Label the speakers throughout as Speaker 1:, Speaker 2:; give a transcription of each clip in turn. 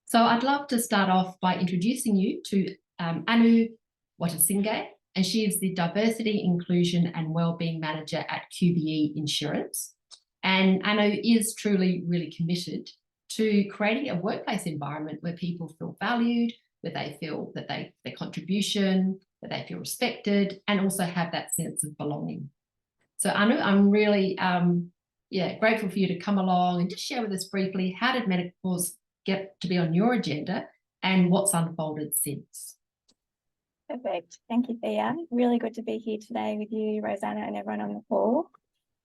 Speaker 1: So I'd love to start off by introducing you to Anu Wettasinghe, and she is the Diversity, Inclusion and Wellbeing Manager at QBE Insurance. And Anu is truly really committed to creating a workplace environment where people feel valued, where they feel that their contribution, that they feel respected, and also have that sense of belonging. So Anu, I'm really grateful for you to come along and just share with us briefly, how did menopause get to be on your agenda and what's unfolded since?
Speaker 2: Perfect. Thank you, Thea. Really good to be here today with you, Rosanna, and everyone on the call.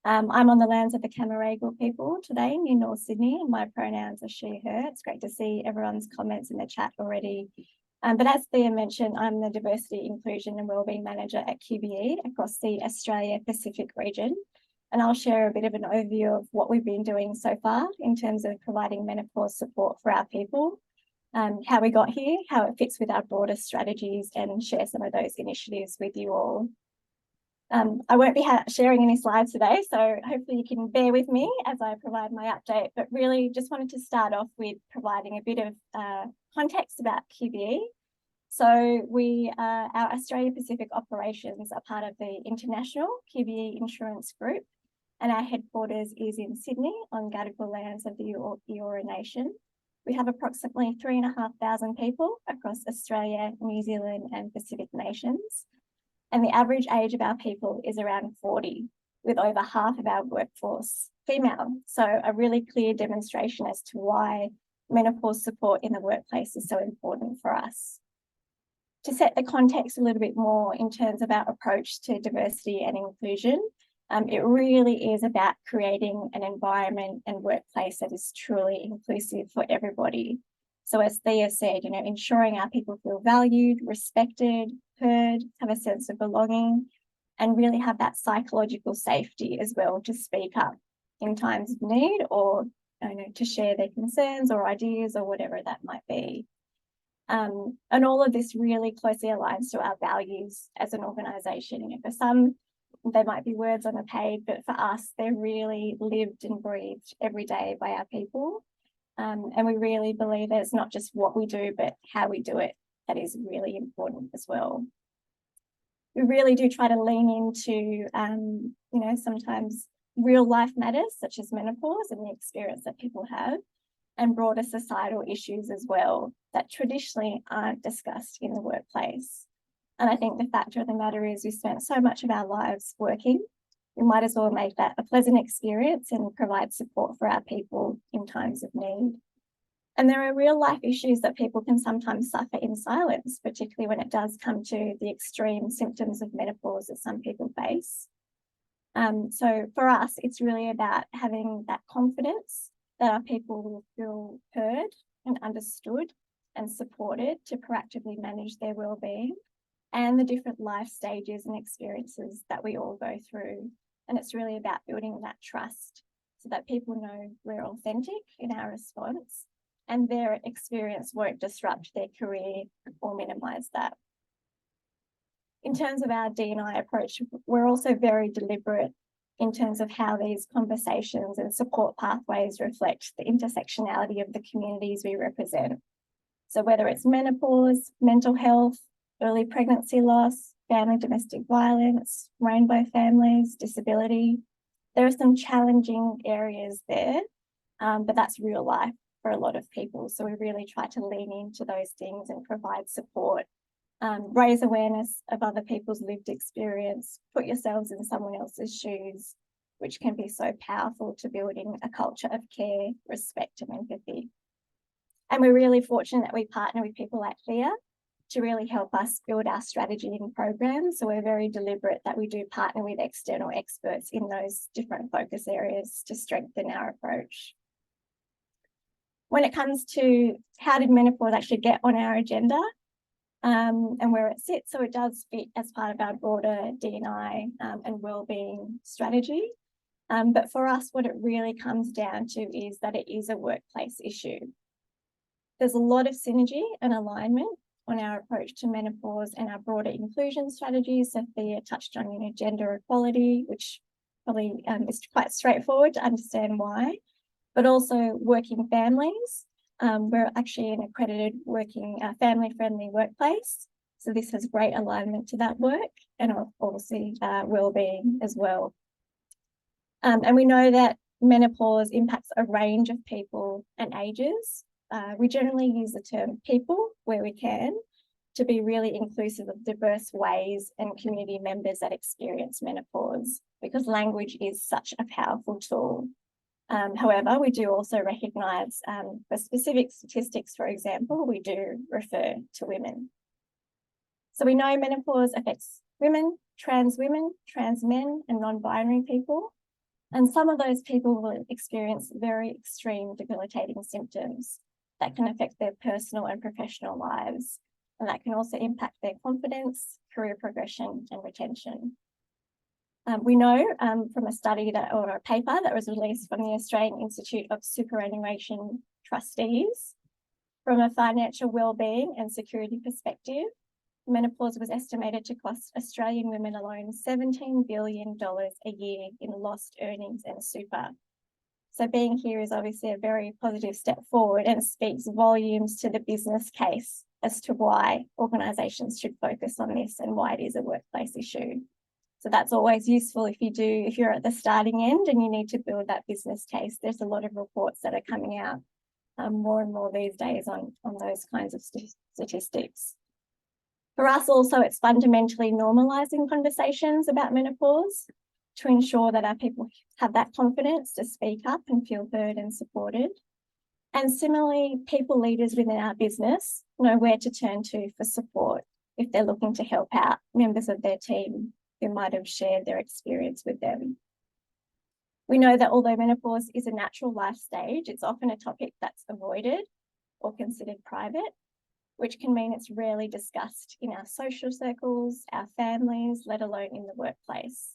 Speaker 2: I'm on the lands of the Camaragal people today in North Sydney, and my pronouns are she, her. It's great to see everyone's comments in the chat already. But as Thea mentioned, I'm the Diversity, Inclusion and Wellbeing Manager at QBE across the Australia Pacific region. And I'll share a bit of an overview of what we've been doing so far in terms of providing menopause support for our people, how we got here, how it fits with our broader strategies, and share some of those initiatives with you all. I won't be sharing any slides today, so hopefully you can bear with me as I provide my update, but really just wanted to start off with providing a bit of context about QBE. So our Australia Pacific operations are part of the international QBE Insurance Group, and our headquarters is in Sydney on Gadigal lands of the Eora Nation. We have approximately 3,500 people across Australia, New Zealand and Pacific nations. And the average age of our people is around 40, with over half of our workforce female. So a really clear demonstration as to why menopause support in the workplace is so important for us. To set the context a little bit more in terms of our approach to diversity and inclusion, it really is about creating an environment and workplace that is truly inclusive for everybody. So as Thea said, ensuring our people feel valued, respected, heard, have a sense of belonging, and really have that psychological safety as well to speak up in times of need, or to share their concerns or ideas or whatever that might be. And all of this really closely aligns to our values as an organisation. For some, they might be words on a page, but for us, they're really lived and breathed every day by our people. And we really believe that it's not just what we do, but how we do it that is really important as well. We really do try to lean into, sometimes real life matters, such as menopause and the experience that people have, and broader societal issues as well that traditionally aren't discussed in the workplace. And I think the fact of the matter is we spent so much of our lives working, we might as well make that a pleasant experience and provide support for our people in times of need. And there are real life issues that people can sometimes suffer in silence, particularly when it does come to the extreme symptoms of menopause that some people face. So for us, it's really about having that confidence that our people will feel heard and understood and supported to proactively manage their wellbeing and the different life stages and experiences that we all go through. And it's really about building that trust so that people know we're authentic in our response and their experience won't disrupt their career or minimise that. In terms of our D&I approach, we're also very deliberate in terms of how these conversations and support pathways reflect the intersectionality of the communities we represent. So whether it's menopause, mental health, early pregnancy loss, family domestic violence, rainbow families, disability, there are some challenging areas there, but that's real life for a lot of people. So we really try to lean into those things and provide support, raise awareness of other people's lived experience, put yourselves in someone else's shoes, which can be so powerful to building a culture of care, respect and empathy. And we're really fortunate that we partner with people like Thea to really help us build our strategy and programs. So we're very deliberate that we do partner with external experts in those different focus areas to strengthen our approach. When it comes to how did menopause actually get on our agenda and where it sits, so it does fit as part of our broader D&I and wellbeing strategy. But for us, what it really comes down to is that it is a workplace issue. There's a lot of synergy and alignment on our approach to menopause and our broader inclusion strategies. So Thea touched on gender equality, which probably is quite straightforward to understand why, but also working families We're actually an accredited working family-friendly workplace. So this has great alignment to that work and obviously wellbeing as well. And we know that menopause impacts a range of people and ages. We generally use the term people where we can to be really inclusive of diverse ways and community members that experience menopause, because language is such a powerful tool. However, we do also recognise for specific statistics, for example, we do refer to women. So we know menopause affects women, trans men, and non-binary people. And some of those people will experience very extreme debilitating symptoms that can affect their personal and professional lives. And that can also impact their confidence, career progression, and retention. We know from a study or a paper that was released from the Australian Institute of Superannuation Trustees, from a financial wellbeing and security perspective, menopause was estimated to cost Australian women alone $17 billion a year in lost earnings and super. So being here is obviously a very positive step forward and speaks volumes to the business case as to why organisations should focus on this and why it is a workplace issue. So that's always useful if you're at the starting end and you need to build that business case. There's a lot of reports that are coming out more and more these days on those kinds of statistics. For us also, it's fundamentally normalising conversations about menopause to ensure that our people have that confidence to speak up and feel heard and supported. And similarly, people leaders within our business know where to turn to for support if they're looking to help out members of their team who might have shared their experience with them. We know that although menopause is a natural life stage, it's often a topic that's avoided or considered private, which can mean it's rarely discussed in our social circles, our families, let alone in the workplace.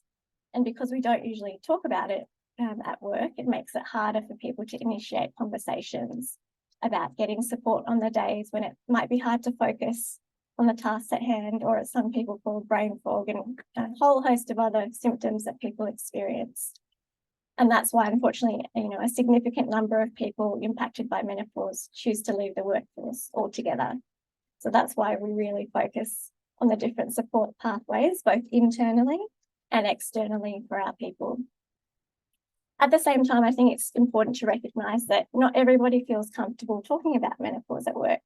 Speaker 2: And because we don't usually talk about it at work, it makes it harder for people to initiate conversations about getting support on the days when it might be hard to focus on the tasks at hand, or as some people call brain fog, and a whole host of other symptoms that people experience. And that's why, unfortunately, a significant number of people impacted by menopause choose to leave the workforce altogether. So that's why we really focus on the different support pathways, both internally and externally for our people. At the same time, I think it's important to recognise that not everybody feels comfortable talking about menopause at work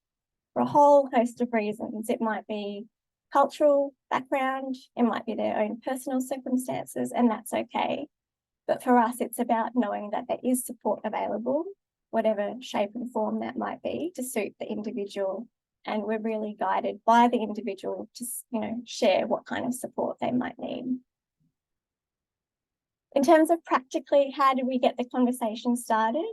Speaker 2: for a whole host of reasons. It might be cultural background, it might be their own personal circumstances, and that's okay. But for us, it's about knowing that there is support available, whatever shape and form that might be, to suit the individual. And we're really guided by the individual to, share what kind of support they might need. In terms of practically, how do we get the conversation started?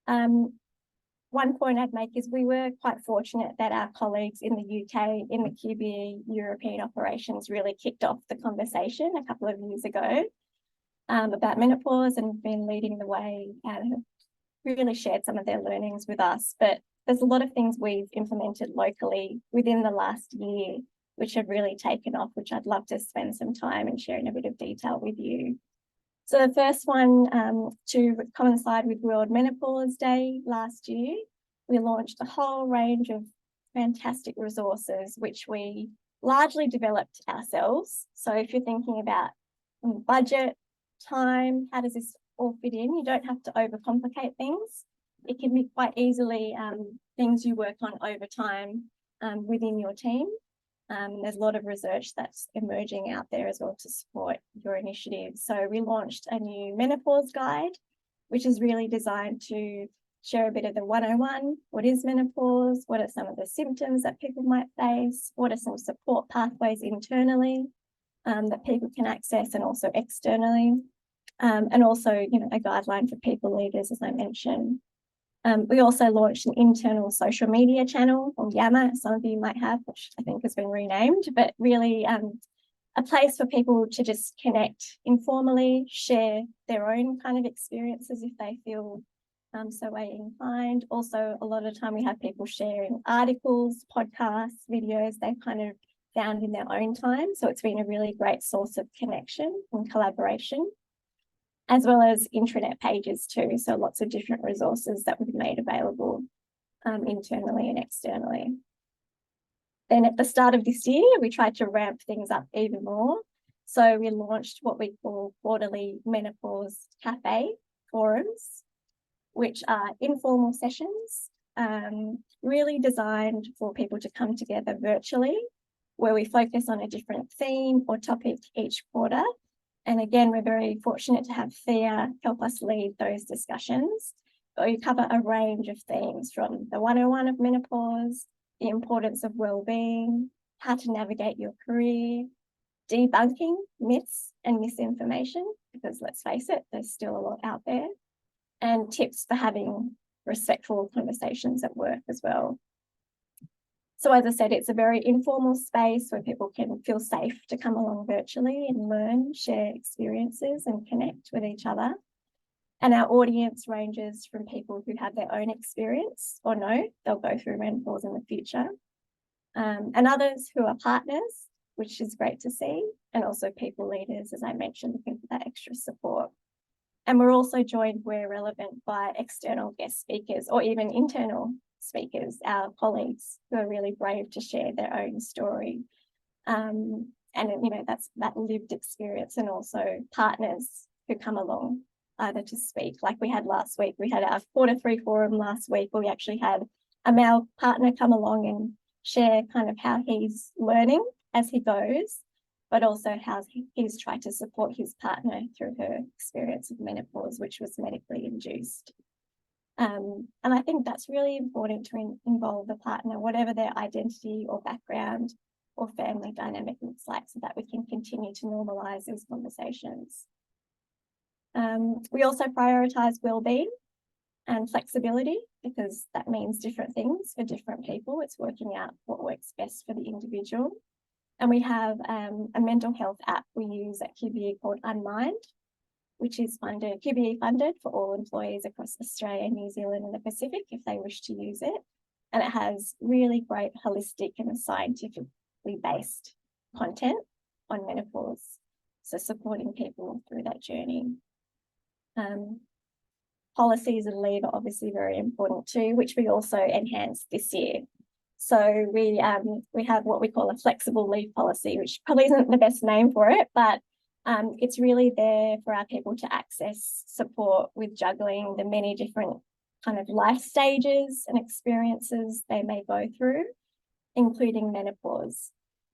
Speaker 2: One point I'd make is we were quite fortunate that our colleagues in the UK, in the QBE European operations, really kicked off the conversation a couple of years ago about menopause, and been leading the way and have really shared some of their learnings with us. But there's a lot of things we've implemented locally within the last year which have really taken off, which I'd love to spend some time and share in a bit of detail with you. So the first one, to coincide with World Menopause Day last year, we launched a whole range of fantastic resources which we largely developed ourselves. So if you're thinking about budget, time, how does this all fit in, you don't have to overcomplicate things. It can be quite easily things you work on over time within your team. There's a lot of research that's emerging out there as well to support your initiatives. So we launched a new menopause guide, which is really designed to share a bit of the 101. What is menopause? What are some of the symptoms that people might face? What are some support pathways internally that people can access, and also externally? And also, a guideline for people leaders, as I mentioned. We also launched an internal social media channel, or Yammer, some of you might have, which I think has been renamed, but really a place for people to just connect informally, share their own kind of experiences if they feel so way inclined. Also, a lot of the time we have people sharing articles, podcasts, videos they've kind of found in their own time. So it's been a really great source of connection and collaboration, as well as intranet pages too. So lots of different resources that we've made available. internally and externally. Then at the start of this year, we tried to ramp things up even more. So we launched what we call quarterly menopause cafe forums, which are informal sessions, really designed for people to come together virtually, where we focus on a different theme or topic each quarter. And again, we're very fortunate to have Thea help us lead those discussions. But we cover a range of themes, from the 101 of menopause, the importance of well-being, how to navigate your career, debunking myths and misinformation, because let's face it, there's still a lot out there, and tips for having respectful conversations at work as well. So as I said, it's a very informal space where people can feel safe to come along virtually and learn, share experiences and connect with each other. And our audience ranges from people who have their own experience or know they'll go through menopause in the future, and others who are partners, which is great to see, and also people leaders, as I mentioned, looking for that extra support. And we're also joined where relevant by external guest speakers or even internal speakers, our colleagues who are really brave to share their own story. And that's that lived experience, and also partners who come along either to speak. Like we had last week, we had our Q3 forum last week, where we actually had a male partner come along and share kind of how he's learning as he goes, but also how he's tried to support his partner through her experience of menopause, which was medically induced. And I think that's really important to involve the partner, whatever their identity or background or family dynamic looks like, so that we can continue to normalise these conversations. We also prioritise wellbeing and flexibility, because that means different things for different people. It's working out what works best for the individual. And we have a mental health app we use at QBE called Unmind, which is QBE funded for all employees across Australia, New Zealand and the Pacific if they wish to use it. And it has really great holistic and scientifically based content on menopause, so supporting people through that journey. Policies and leave are obviously very important too, which we also enhanced this year. So we have what we call a flexible leave policy, which probably isn't the best name for it, but it's really there for our people to access support with juggling the many different kind of life stages and experiences they may go through, including menopause.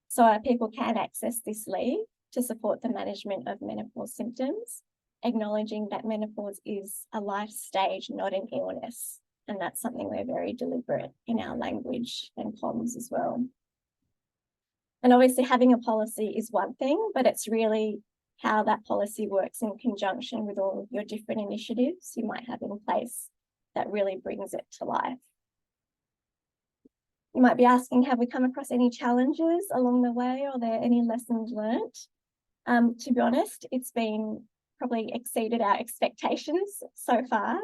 Speaker 2: So our people can access this leave to support the management of menopause symptoms, acknowledging that menopause is a life stage, not an illness. And that's something we're very deliberate in our language and comms as well. And obviously having a policy is one thing, but it's really how that policy works in conjunction with all of your different initiatives you might have in place that really brings it to life. You might be asking, have we come across any challenges along the way? Or are there any lessons learnt? To be honest, it's been probably exceeded our expectations so far.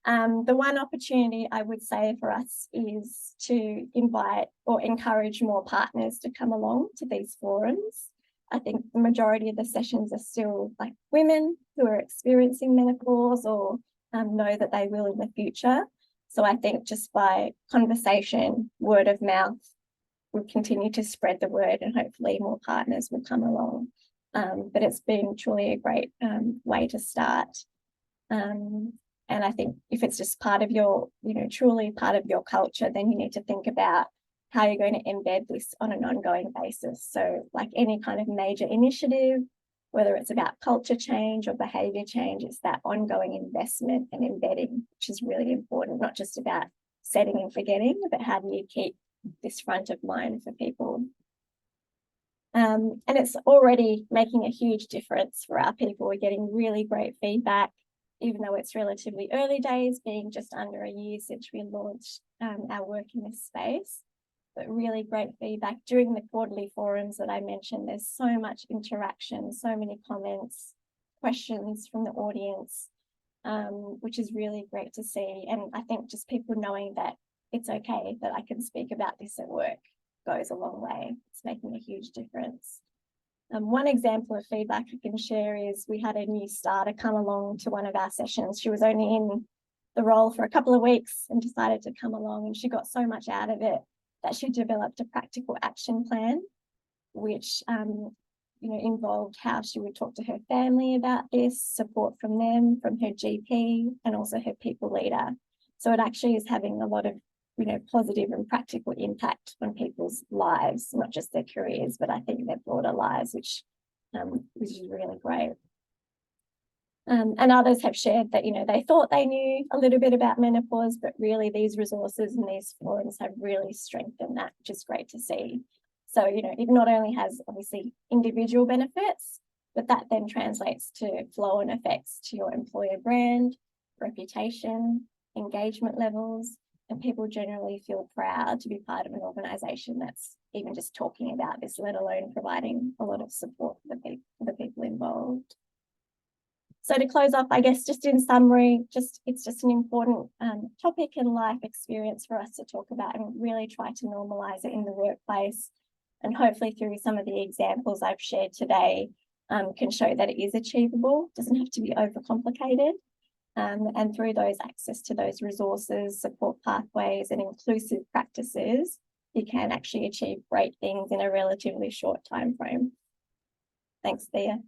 Speaker 2: The one opportunity I would say for us is to invite or encourage more partners to come along to these forums. I think the majority of the sessions are still like women who are experiencing menopause or know that they will in the future. So I think just by conversation, word of mouth, we'll continue to spread the word and hopefully more partners will come along. But it's been truly a great way to start. And I think if it's just part of your, truly part of your culture, then you need to think about how you're going to embed this on an ongoing basis. So like any kind of major initiative, whether it's about culture change or behaviour change, it's that ongoing investment and embedding, which is really important, not just about setting and forgetting, but how do you keep this front of mind for people? And it's already making a huge difference for our people. We're getting really great feedback, even though it's relatively early days, being just under a year since we launched our work in this space. But really great feedback during the quarterly forums that I mentioned. There's so much interaction, so many comments, questions from the audience, which is really great to see. And I think just people knowing that it's okay that I can speak about this at work goes a long way. It's making a huge difference. One example of feedback I can share is we had a new starter come along to one of our sessions. She was only in the role for a couple of weeks and decided to come along, and she got so much out of it that she developed a practical action plan, which involved how she would talk to her family about this, support from them, from her GP, and also her people leader. So it actually is having a lot of positive and practical impact on people's lives, not just their careers, but I think their broader lives, which is really great. And others have shared that, they thought they knew a little bit about menopause, but really these resources and these forums have really strengthened that, which is great to see. So, it not only has obviously individual benefits, but that then translates to flow-on effects to your employer brand, reputation, engagement levels, and people generally feel proud to be part of an organisation that's even just talking about this, let alone providing a lot of support for the people involved. So to close off, I guess just in summary, it's just an important topic and life experience for us to talk about and really try to normalise it in the workplace. And hopefully through some of the examples I've shared today can show that it is achievable, doesn't have to be overcomplicated. And through those access to those resources, support pathways and inclusive practices, you can actually achieve great things in a relatively short time frame. Thanks, Thea.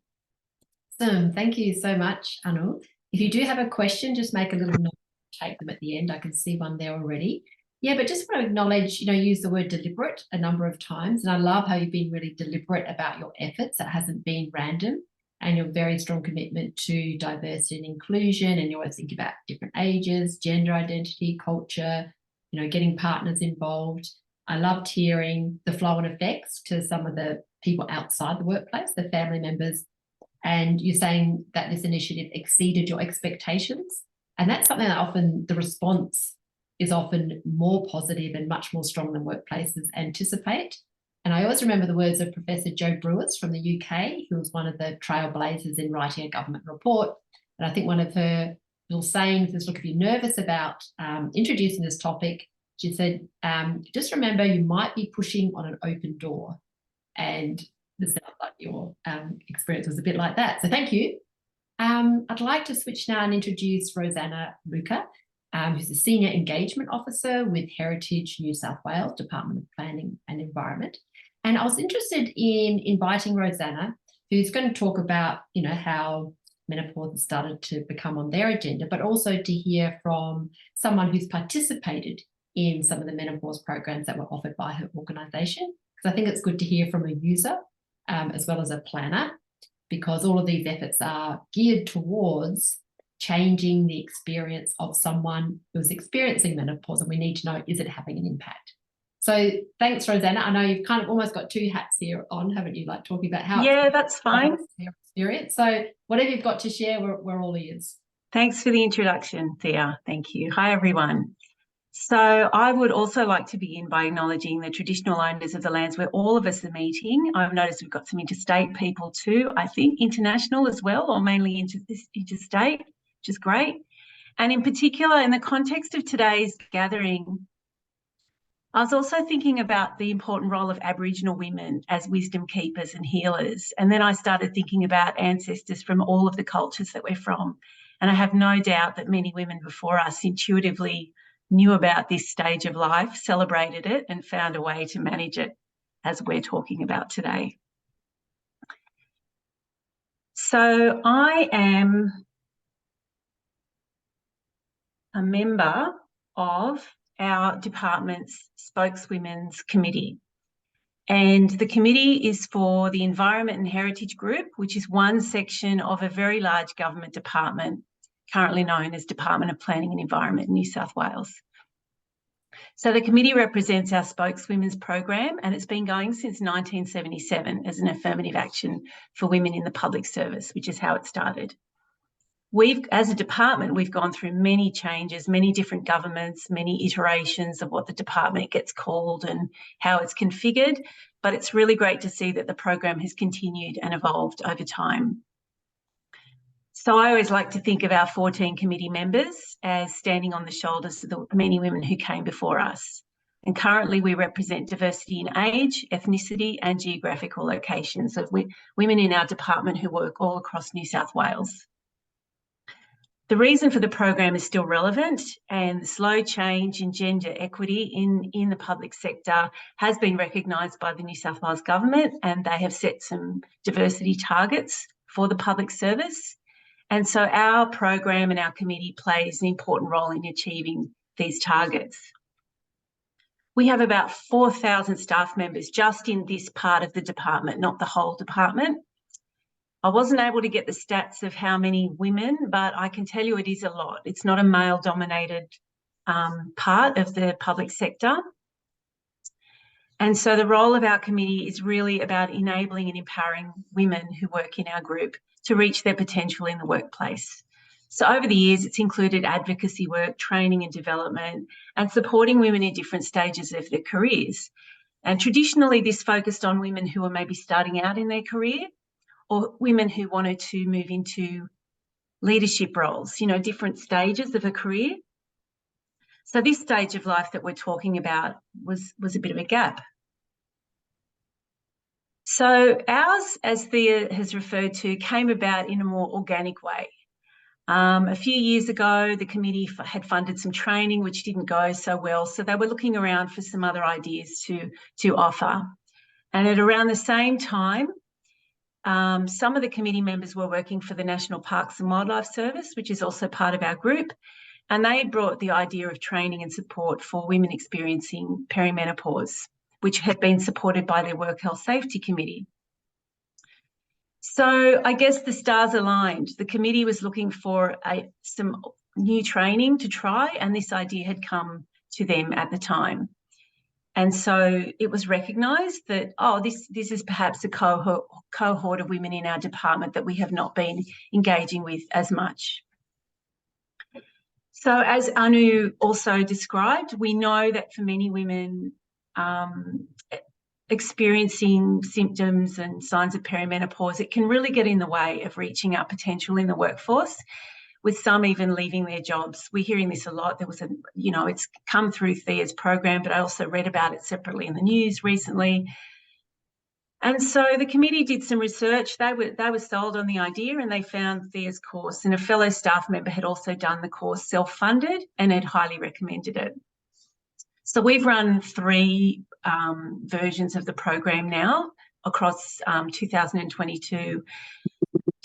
Speaker 1: Awesome. Thank you so much, Anu. If you do have a question, just make a little note, take them at the end. I can see one there already. Yeah, but just want to acknowledge, use the word deliberate a number of times. And I love how you've been really deliberate about your efforts. It hasn't been random, and your very strong commitment to diversity and inclusion. And you always think about different ages, gender identity, culture, getting partners involved. I loved hearing the flow-on effects to some of the people outside the workplace, the family members. And you're saying that this initiative exceeded your expectations. And that's something that often the response is often more positive and much more strong than workplaces anticipate. And I always remember the words of Professor Jo Brewers from the UK, who was one of the trailblazers in writing a government report. And I think one of her little sayings is, look, if you're nervous about introducing this topic, she said, just remember you might be pushing on an open door. And this sounds like your experience was a bit like that. So thank you. I'd like to switch now and introduce Rosanna Luca, who's a Senior Engagement Officer with Heritage New South Wales Department of Planning and Environment. And I was interested in inviting Rosanna, who's going to talk about, how menopause has started to become on their agenda, but also to hear from someone who's participated in some of the menopause programs that were offered by her organisation. Because I think it's good to hear from a user as well as a planner, because all of these efforts are geared towards changing the experience of someone who's experiencing menopause, and we need to know, is it having an impact? So thanks, Rosanna. I know you've kind of almost got two hats here on, haven't you? Like talking about how.
Speaker 3: Yeah, that's fine.
Speaker 1: Experience. So whatever you've got to share, we're all ears.
Speaker 3: Thanks for the introduction, Thea. Thank you. Hi, everyone. So I would also like to begin by acknowledging the traditional owners of the lands where all of us are meeting. I've noticed we've got some interstate people too, I think international as well, or mainly interstate, which is great. And in particular, in the context of today's gathering, I was also thinking about the important role of Aboriginal women as wisdom keepers and healers. And then I started thinking about ancestors from all of the cultures that we're from. And I have no doubt that many women before us intuitively knew about this stage of life, celebrated it, and found a way to manage it, as we're talking about today. So I am a member of our department's spokeswomen's committee. And the committee is for the Environment and Heritage Group, which is one section of a very large government department, currently known as Department of Planning and Environment in New South Wales. So the committee represents our spokeswomen's program, and it's been going since 1977 as an affirmative action for women in the public service, which is how it started. As a department, we've gone through many changes, many different governments, many iterations of what the department gets called and how it's configured, but it's really great to see that the program has continued and evolved over time. So I always like to think of our 14 committee members as standing on the shoulders of the many women who came before us. And currently we represent diversity in age, ethnicity and geographical locations of women in our department who work all across New South Wales. The reason for the program is still relevant, and the slow change in gender equity in the public sector has been recognised by the New South Wales government, and they have set some diversity targets for the public service. And so our program and our committee plays an important role in achieving these targets. We have about 4,000 staff members just in this part of the department, not the whole department. I wasn't able to get the stats of how many women, but I can tell you it is a lot. It's not a male-dominated part of the public sector. And so the role of our committee is really about enabling and empowering women who work in our group to reach their potential in the workplace. So over the years, it's included advocacy work, training and development, and supporting women in different stages of their careers. And traditionally, this focused on women who are maybe starting out in their career, or women who wanted to move into leadership roles, you know, different stages of a career. So this stage of life that we're talking about was a bit of a gap. So ours, as Thea has referred to, came about in a more organic way. A few years ago, the committee had funded some training which didn't go so well, so they were looking around for some other ideas to offer. And at around the same time, some of the committee members were working for the National Parks and Wildlife Service, which is also part of our group, and they had brought the idea of training and support for women experiencing perimenopause, which had been supported by their Work Health Safety Committee. So I guess the stars aligned. The committee was looking for some new training to try, and this idea had come to them at the time. And so it was recognised that, oh, this is perhaps a cohort of women in our department that we have not been engaging with as much. So as Anu also described, we know that for many women experiencing symptoms and signs of perimenopause, it can really get in the way of reaching our potential in the workforce, with some even leaving their jobs. We're hearing this a lot. There was it's come through Thea's program, but I also read about it separately in the news recently. And so the committee did some research. They were sold on the idea, and they found Thea's course, and a fellow staff member had also done the course self-funded and had highly recommended it. So we've run 3 versions of the program now across 2022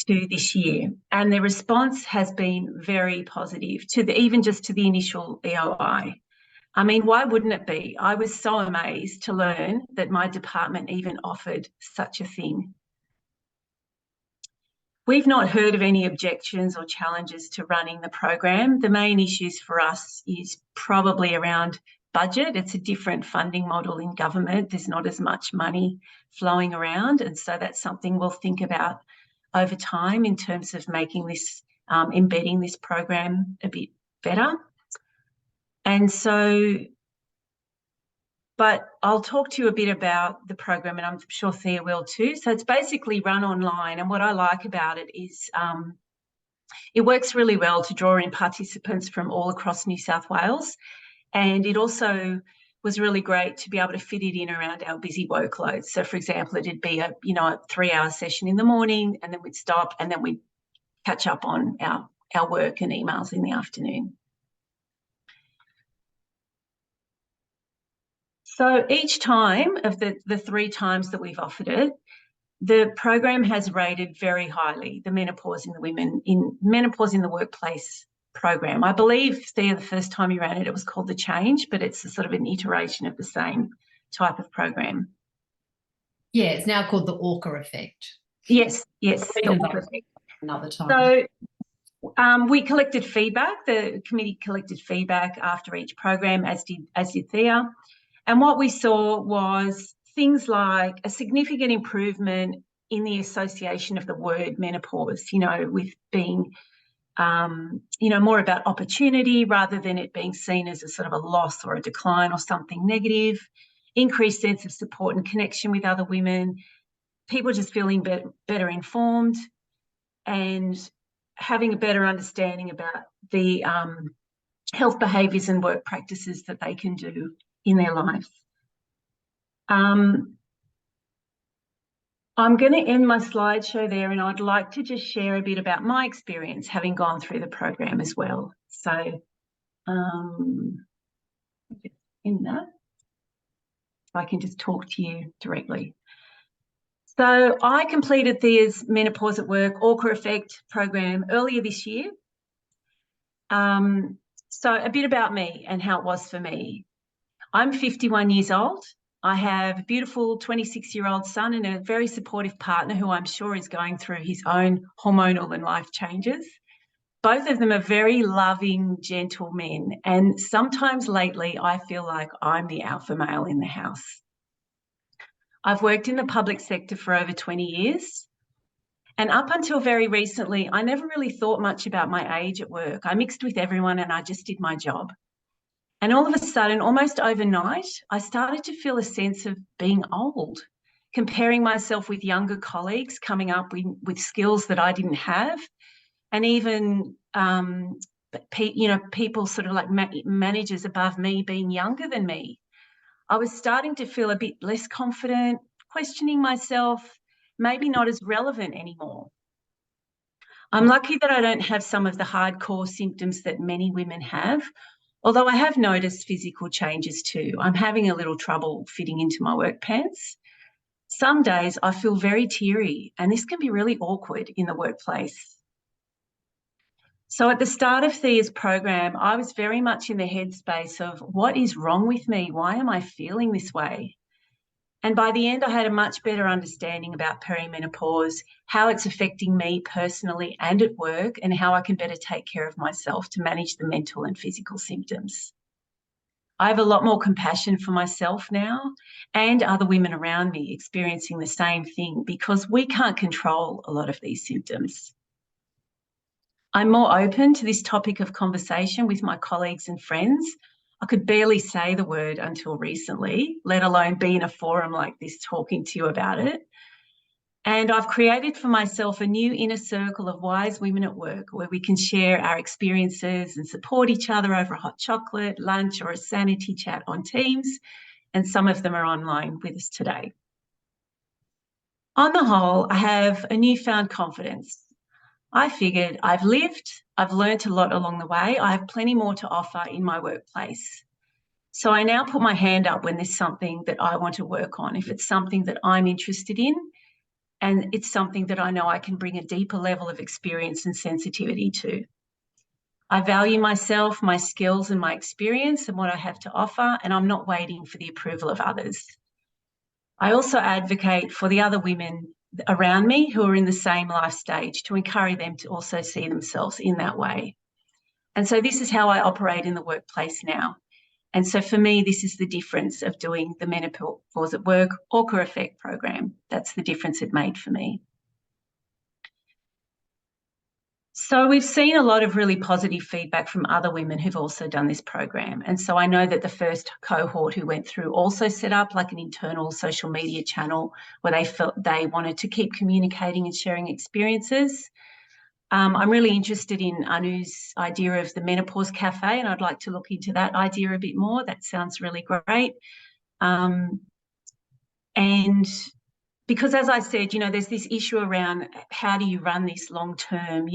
Speaker 3: to this year, and the response has been very positive even just to the initial EOI. I mean, why wouldn't it be? I was so amazed to learn that my department even offered such a thing. We've not heard of any objections or challenges to running the program. The main issues for us is probably around budget. It's a different funding model in government. There's not as much money flowing around, and so that's something we'll think about over time in terms of making this, embedding this program a bit better. And so, but I'll talk to you a bit about the program, and I'm sure Thea will too. So it's basically run online, and what I like about it is it works really well to draw in participants from all across New South Wales, and it also was really great to be able to fit it in around our busy workloads. So, for example, it'd be a 3-hour session in the morning, and then we'd stop, and then we'd catch up on our work and emails in the afternoon. So each time of the 3 times that we've offered it, the program has rated very highly the Menopause in the Workplace program. I believe, Thea, the first time you ran it, it was called The Change, but it's a sort of an iteration of the same type of program.
Speaker 1: Yeah, it's now called the Orca effect.
Speaker 3: Yes, the Orca effect.
Speaker 1: Another time.
Speaker 3: So we collected feedback. The committee collected feedback after each program, as did Thea. And what we saw was things like a significant improvement in the association of the word menopause, with being, more about opportunity rather than it being seen as a sort of a loss or a decline or something negative, increased sense of support and connection with other women, people just feeling better informed and having a better understanding about the health behaviours and work practices that they can do in their lives. I'm going to end my slideshow there, and I'd like to just share a bit about my experience having gone through the program as well. So in that, I can just talk to you directly. So I completed Thea's Menopause at Work Orca Effect program earlier this year. So a bit about me and how it was for me. I'm 51 years old. I have a beautiful 26-year-old son and a very supportive partner who I'm sure is going through his own hormonal and life changes. Both of them are very loving, gentle men. And sometimes lately, I feel like I'm the alpha male in the house. I've worked in the public sector for over 20 years. And up until very recently, I never really thought much about my age at work. I mixed with everyone and I just did my job. And all of a sudden, almost overnight, I started to feel a sense of being old, comparing myself with younger colleagues coming up with skills that I didn't have. And even, people sort of like managers above me being younger than me. I was starting to feel a bit less confident, questioning myself, maybe not as relevant anymore. I'm lucky that I don't have some of the hardcore symptoms that many women have, although I have noticed physical changes too. I'm having a little trouble fitting into my work pants. Some days I feel very teary, and this can be really awkward in the workplace. So at the start of Thea's program, I was very much in the headspace of what is wrong with me? Why am I feeling this way? And by the end, I had a much better understanding about perimenopause, how it's affecting me personally and at work, and how I can better take care of myself to manage the mental and physical symptoms. I have a lot more compassion for myself now and other women around me experiencing the same thing, because we can't control a lot of these symptoms. I'm more open to this topic of conversation with my colleagues and friends. I could barely say the word until recently, let alone be in a forum like this talking to you about it. And I've created for myself a new inner circle of wise women at work where we can share our experiences and support each other over a hot chocolate, lunch, or a sanity chat on Teams. And some of them are online with us today. On the whole, I have a newfound confidence. I figured I've learnt a lot along the way. I have plenty more to offer in my workplace. So I now put my hand up when there's something that I want to work on, if it's something that I'm interested in, and it's something that I know I can bring a deeper level of experience and sensitivity to. I value myself, my skills and my experience and what I have to offer, and I'm not waiting for the approval of others. I also advocate for the other women around me who are in the same life stage to encourage them to also see themselves in that way. And so this is how I operate in the workplace now. And so for me, this is the difference of doing the Menopause at Work Orca Effect program. That's the difference it made for me. So we've seen a lot of really positive feedback from other women who've also done this program. And so I know that the first cohort who went through also set up like an internal social media channel where they felt they wanted to keep communicating and sharing experiences. I'm really interested in Anu's idea of the Menopause Cafe, and I'd like to look into that idea a bit more. That sounds really great. And because, as I said, there's this issue around how do you run this long term,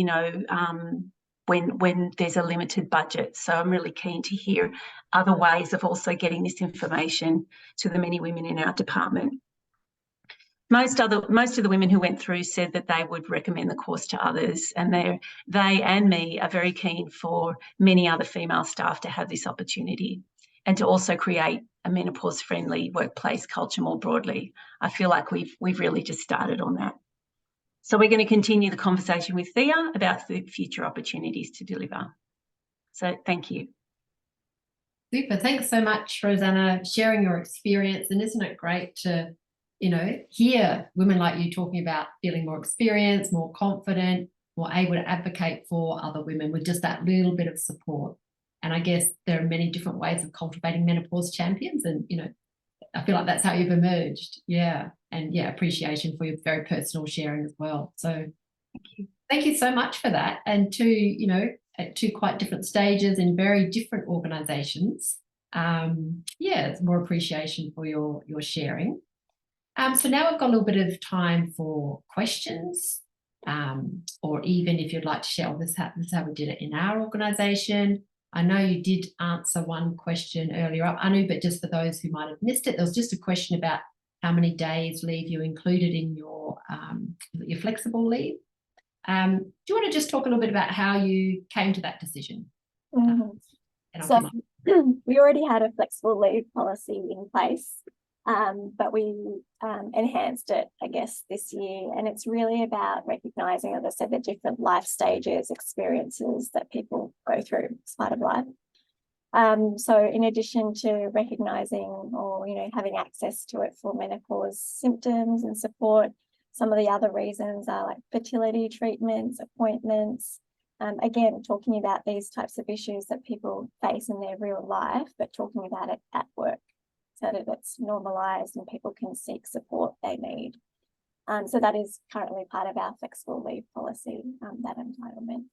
Speaker 3: when there's a limited budget. So I'm really keen to hear other ways of also getting this information to the many women in our department. Most of the women who went through said that they would recommend the course to others, and they and me are very keen for many other female staff to have this opportunity and to also create a menopause-friendly workplace culture more broadly. I feel like we've really just started on that. So we're going to continue the conversation with Thea about the future opportunities to deliver. So thank you.
Speaker 1: Super. Thanks so much, Rosanna, sharing your experience. And isn't it great to hear women like you talking about feeling more experienced, more confident, more able to advocate for other women with just that little bit of support. And I guess there are many different ways of cultivating menopause champions. And, I feel like that's how you've emerged. Yeah. And appreciation for your very personal sharing as well. So thank you so much for that. And at two quite different stages in very different organisations. It's more appreciation for your sharing. So now we've got a little bit of time for questions, or even if you'd like to share, this is how we did it in our organisation. I know you did answer one question earlier up, Anu, but just for those who might have missed it, there was just a question about how many days leave you included in your flexible leave. Do you want to just talk a little bit about how you came to that decision?
Speaker 2: So we already had a flexible leave policy in place, but we enhanced it, I guess, this year. And it's really about recognising, as I said, the different life stages, experiences that people go through as part of life. So in addition to recognising or, having access to it for menopause symptoms and support, some of the other reasons are like fertility treatments, appointments, again, talking about these types of issues that people face in their real life, but talking about it at work so that it's normalised and people can seek support they need. So that is currently part of our flexible leave policy, that entitlement.